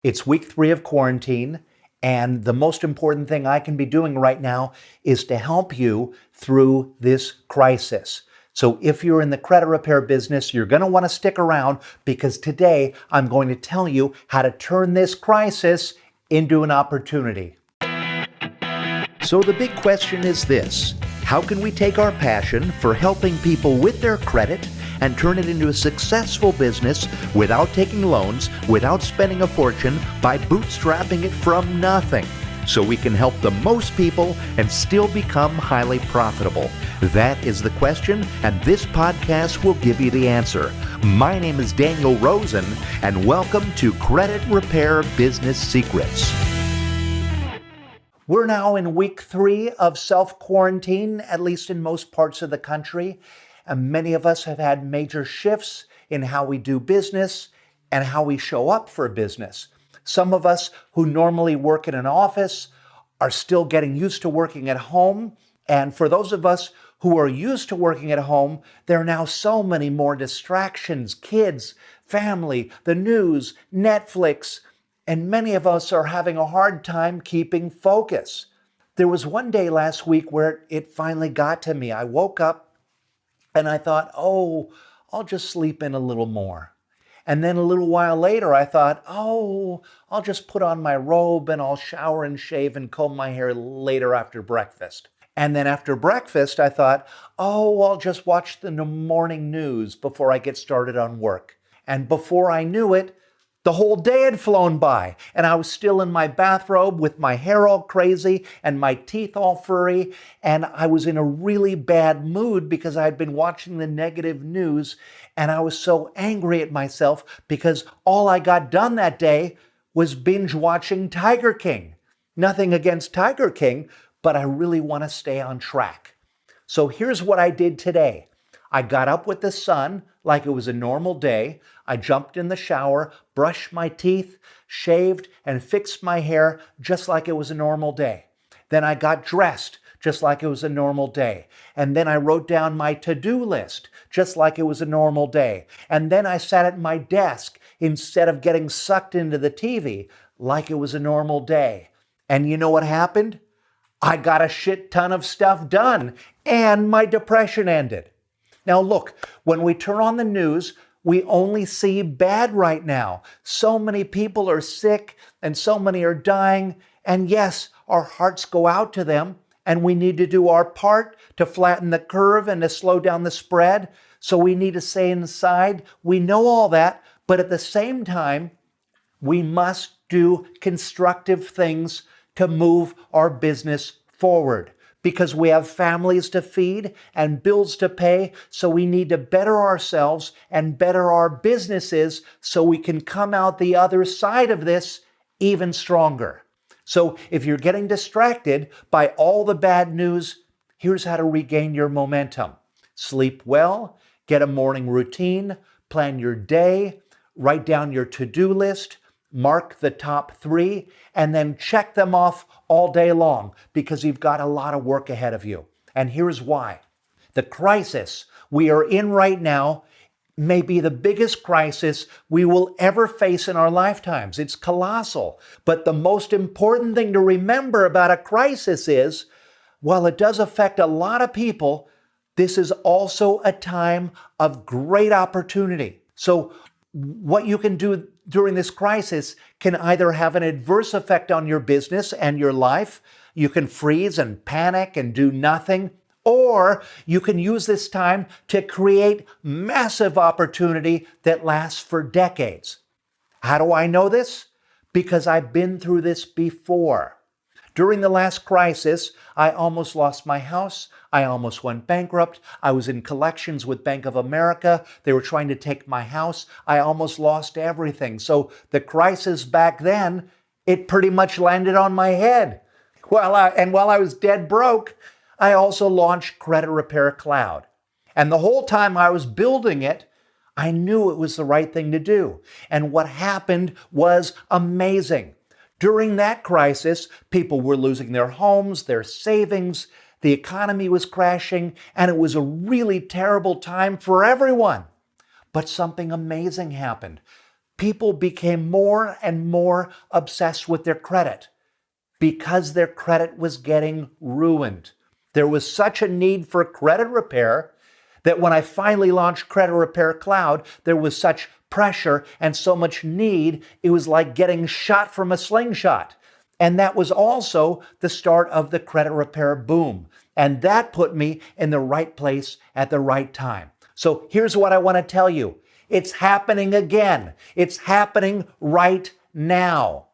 It's week 3 of quarantine, and the most important thing I can be doing right now is to help you through this crisis. So if you're in the credit repair business, you're going to want to stick around because today I'm going to tell you how to turn this crisis into an opportunity. So the big question is this: how can we take our passion for helping people with their credit and turn it into a successful business without taking loans, without spending a fortune, by bootstrapping it from nothing, so we can help the most people and still become highly profitable? That is the question, and this podcast will give you the answer. My name is Daniel Rosen, and welcome to Credit Repair Business Secrets. We're now in week 3 of self-quarantine, at least in most parts of the country. And many of us have had major shifts in how we do business and how we show up for business. Some of us who normally work in an office are still getting used to working at home. And for those of us who are used to working at home, there are now so many more distractions: kids, family, the news, Netflix, and many of us are having a hard time keeping focus. There was one day last week where it finally got to me. I woke up and I thought, I'll just sleep in a little more. And then a little while later, I thought, I'll just put on my robe and I'll shower and shave and comb my hair later after breakfast. And then after breakfast, I thought, I'll just watch the morning news before I get started on work. And before I knew it, the whole day had flown by, and I was still in my bathrobe with my hair all crazy and my teeth all furry, and I was in a really bad mood because I had been watching the negative news, and I was so angry at myself because all I got done that day was binge watching Tiger King. Nothing against Tiger King, but I really want to stay on track. So here's what I did today. I got up with the sun like it was a normal day. I jumped in the shower, brushed my teeth, shaved, and fixed my hair just like it was a normal day. Then I got dressed just like it was a normal day. And then I wrote down my to-do list just like it was a normal day. And then I sat at my desk instead of getting sucked into the TV like it was a normal day. And you know what happened? I got a shit ton of stuff done, and my depression ended. Now look, when we turn on the news, we only see bad right now. So many people are sick and so many are dying. And yes, our hearts go out to them, and we need to do our part to flatten the curve and to slow down the spread. So we need to stay inside. We know all that, but at the same time, we must do constructive things to move our business forward, because we have families to feed and bills to pay. So we need to better ourselves and better our businesses so we can come out the other side of this even stronger. So if you're getting distracted by all the bad news, here's how to regain your momentum. Sleep well, get a morning routine, plan your day, write down your to-do list, mark the top 3, and then check them off all day long, because you've got a lot of work ahead of you. And here's why. The crisis we are in right now may be the biggest crisis we will ever face in our lifetimes. It's colossal. But the most important thing to remember about a crisis is, while it does affect a lot of people, this is also a time of great opportunity. So what you can do during this crisis can either have an adverse effect on your business and your life. You can freeze and panic and do nothing, or you can use this time to create massive opportunity that lasts for decades. How do I know this? Because I've been through this before. During the last crisis, I almost lost my house. I almost went bankrupt. I was in collections with Bank of America. They were trying to take my house. I almost lost everything. So the crisis back then, it pretty much landed on my head. While I was dead broke, I also launched Credit Repair Cloud. And the whole time I was building it, I knew it was the right thing to do. And what happened was amazing. During that crisis, people were losing their homes, their savings, the economy was crashing, and it was a really terrible time for everyone. But something amazing happened. people became more and more obsessed with their credit because their credit was getting ruined. There was such a need for credit repair that when I finally launched Credit Repair Cloud, there was such pressure and so much need, it was like getting shot from a slingshot. And that was also the start of the credit repair boom. And that put me in the right place at the right time. So here's what I want to tell you. It's happening again. It's happening right now.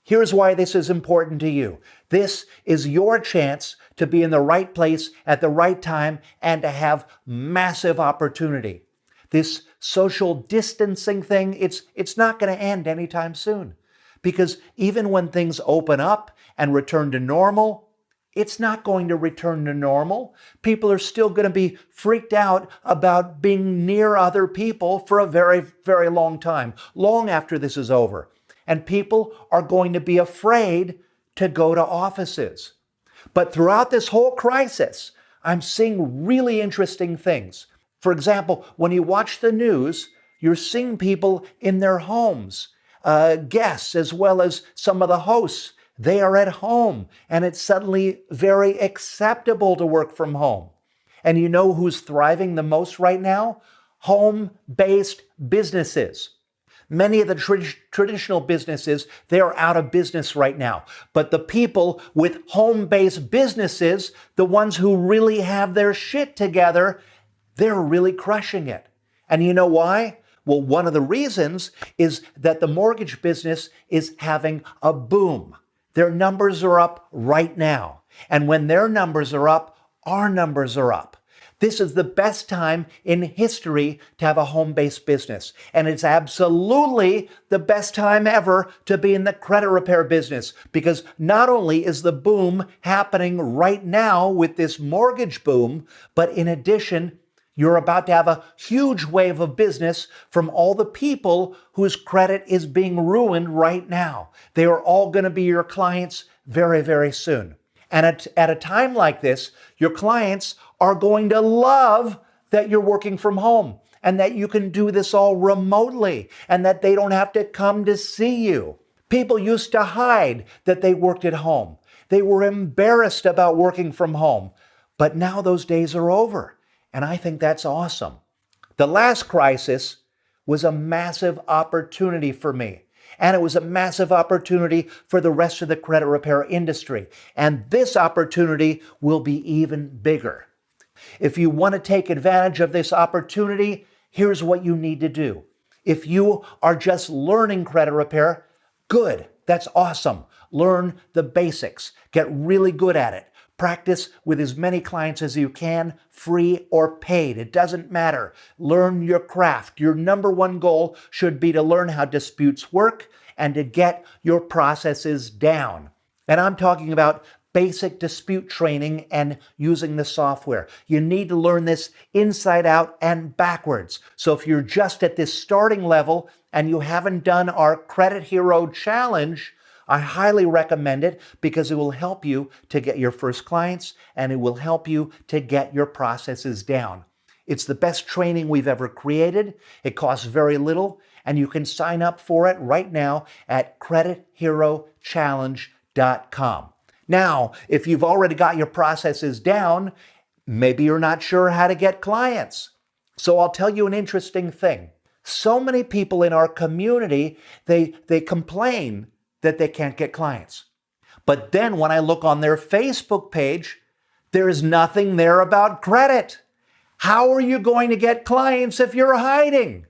Here's why this is important to you. This is your chance to be in the right place at the right time and to have massive opportunity. This social distancing thing, it's not going to end anytime soon. Because even when things open up and return to normal, it's not going to return to normal. People are still going to be freaked out about being near other people for a very, very long time, long after this is over. And people are going to be afraid to go to offices. But throughout this whole crisis, I'm seeing really interesting things. For example, when you watch the news, you're seeing people in their homes, guests as well as some of the hosts. They are at home, and it's suddenly very acceptable to work from home. And you know who's thriving the most right now? Home-based businesses. Many of the traditional businesses, they are out of business right now. But the people with home-based businesses, the ones who really have their shit together, they're really crushing it. And you know why? Well, one of the reasons is that the mortgage business is having a boom. Their numbers are up right now. And when their numbers are up, our numbers are up. This is the best time in history to have a home-based business. And it's absolutely the best time ever to be in the credit repair business, because not only is the boom happening right now with this mortgage boom, but in addition, you're about to have a huge wave of business from all the people whose credit is being ruined right now. They are all going to be your clients very, very soon. And at a time like this, your clients are going to love that you're working from home and that you can do this all remotely and that they don't have to come to see you. People used to hide that they worked at home. They were embarrassed about working from home. But now those days are over. And I think that's awesome. The last crisis was a massive opportunity for me. And it was a massive opportunity for the rest of the credit repair industry. And this opportunity will be even bigger. If you want to take advantage of this opportunity, here's what you need to do. If you are just learning credit repair, good, that's awesome. Learn the basics. Get really good at it. Practice with as many clients as you can, free or paid. It doesn't matter. Learn your craft. Your number one goal should be to learn how disputes work and to get your processes down. And I'm talking about basic dispute training and using the software. You need to learn this inside out and backwards. So if you're just at this starting level and you haven't done our Credit Hero Challenge, I highly recommend it because it will help you to get your first clients and it will help you to get your processes down. It's the best training we've ever created. It costs very little, and you can sign up for it right now at creditherochallenge.com. Now, if you've already got your processes down, maybe you're not sure how to get clients. So I'll tell you an interesting thing. So many people in our community, they complain that they can't get clients. But then when I look on their Facebook page, there is nothing there about credit. How are you going to get clients if you're hiding?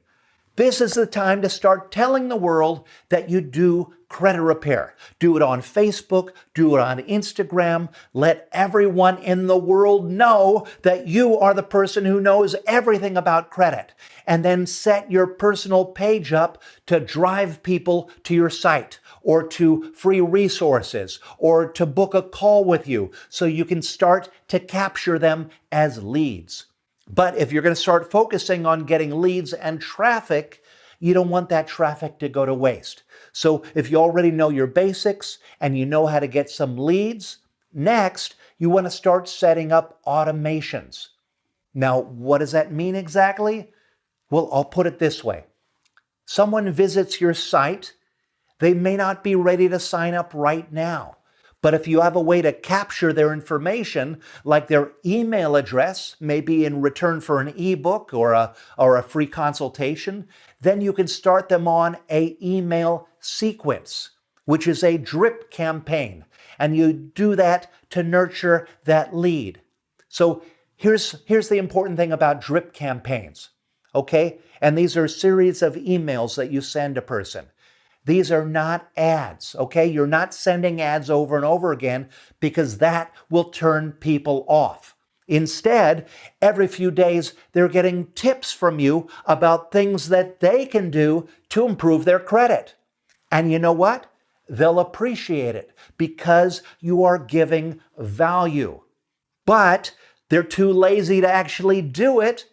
This is the time to start telling the world that you do credit repair. Do it on Facebook, do it on Instagram. Let everyone in the world know that you are the person who knows everything about credit. And then set your personal page up to drive people to your site or to free resources or to book a call with you so you can start to capture them as leads. But if you're going to start focusing on getting leads and traffic, you don't want that traffic to go to waste. So if you already know your basics and you know how to get some leads, next, you want to start setting up automations. Now, what does that mean exactly? Well, I'll put it this way. Someone visits your site, they may not be ready to sign up right now. But if you have a way to capture their information, like their email address, maybe in return for an ebook or a free consultation, then you can start them on an email sequence, which is a drip campaign. And you do that to nurture that lead. So here's the important thing about drip campaigns, okay? And these are a series of emails that you send a person. These are not ads, okay? You're not sending ads over and over again because that will turn people off. Instead, every few days, they're getting tips from you about things that they can do to improve their credit. And you know what? They'll appreciate it because you are giving value. But they're too lazy to actually do it.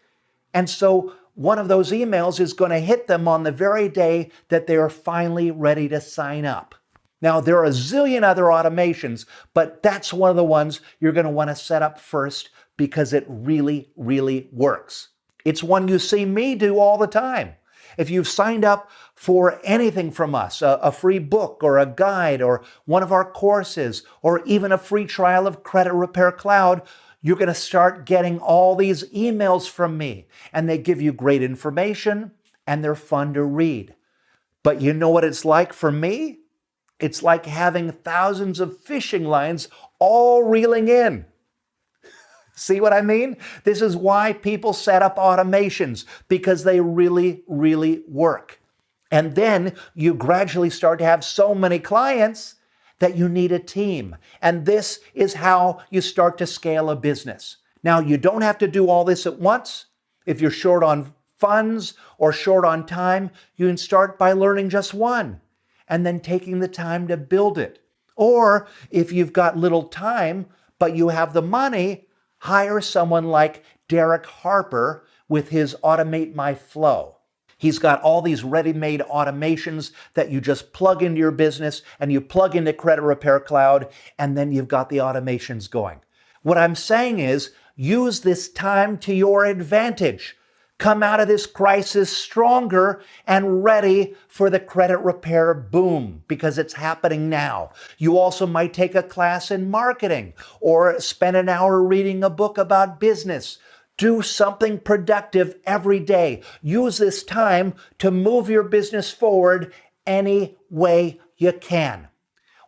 And so one of those emails is going to hit them on the very day that they are finally ready to sign up. Now, there are a zillion other automations, but that's one of the ones you're going to want to set up first because it really, really works. It's one you see me do all the time. If you've signed up for anything from us, a free book or a guide or one of our courses, or even a free trial of Credit Repair Cloud, you're going to start getting all these emails from me, and they give you great information and they're fun to read. But you know what it's like for me? It's like having thousands of fishing lines all reeling in. See what I mean? This is why people set up automations, because they really, really work. And then you gradually start to have so many clients that you need a team. And this is how you start to scale a business. Now, you don't have to do all this at once. If you're short on funds or short on time, you can start by learning just one and then taking the time to build it. Or if you've got little time, but you have the money, hire someone like Derek Harper with his Automate My Flow. He's got all these ready-made automations that you just plug into your business and you plug into Credit Repair Cloud, and then you've got the automations going. What I'm saying is, use this time to your advantage. Come out of this crisis stronger and ready for the credit repair boom, because it's happening now. You also might take a class in marketing or spend an hour reading a book about business. Do something productive every day. Use this time to move your business forward any way you can.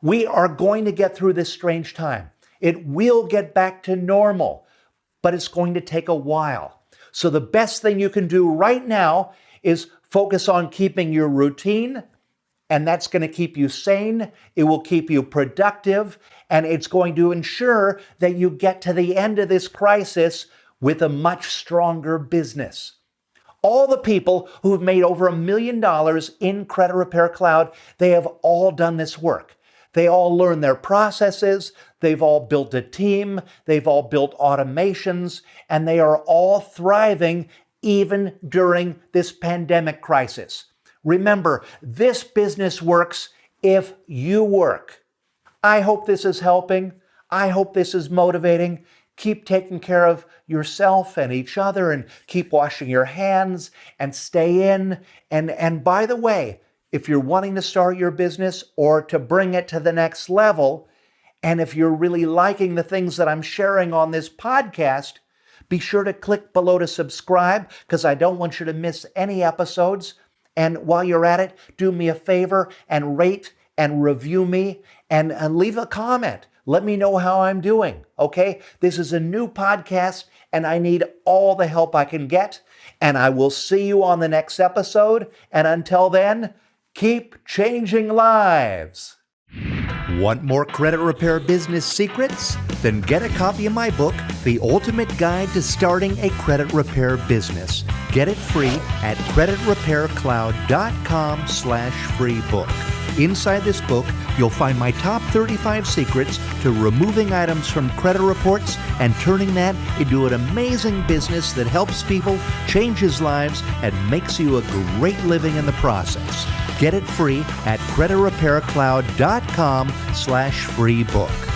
We are going to get through this strange time. It will get back to normal, but it's going to take a while. So the best thing you can do right now is focus on keeping your routine, and that's going to keep you sane. It will keep you productive, and it's going to ensure that you get to the end of this crisis with a much stronger business. All the people who have made over $1 million in Credit Repair Cloud, they have all done this work. They all learned their processes, they've all built a team, they've all built automations, and they are all thriving even during this pandemic crisis. Remember, this business works if you work. I hope this is helping. I hope this is motivating. Keep taking care of yourself and each other, and keep washing your hands and stay in. And by the way, if you're wanting to start your business or to bring it to the next level, and if you're really liking the things that I'm sharing on this podcast, be sure to click below to subscribe, because I don't want you to miss any episodes. And while you're at it, do me a favor and rate and review me and leave a comment. Let me know how I'm doing, okay? This is a new podcast, and I need all the help I can get. And I will see you on the next episode. And until then, keep changing lives. Want more credit repair business secrets? Then get a copy of my book, The Ultimate Guide to Starting a Credit Repair Business. Get it free at creditrepaircloud.com/free book. Inside this book, you'll find my top 35 secrets to removing items from credit reports and turning that into an amazing business that helps people, changes lives, and makes you a great living in the process. Get it free at creditrepaircloud.com/free book.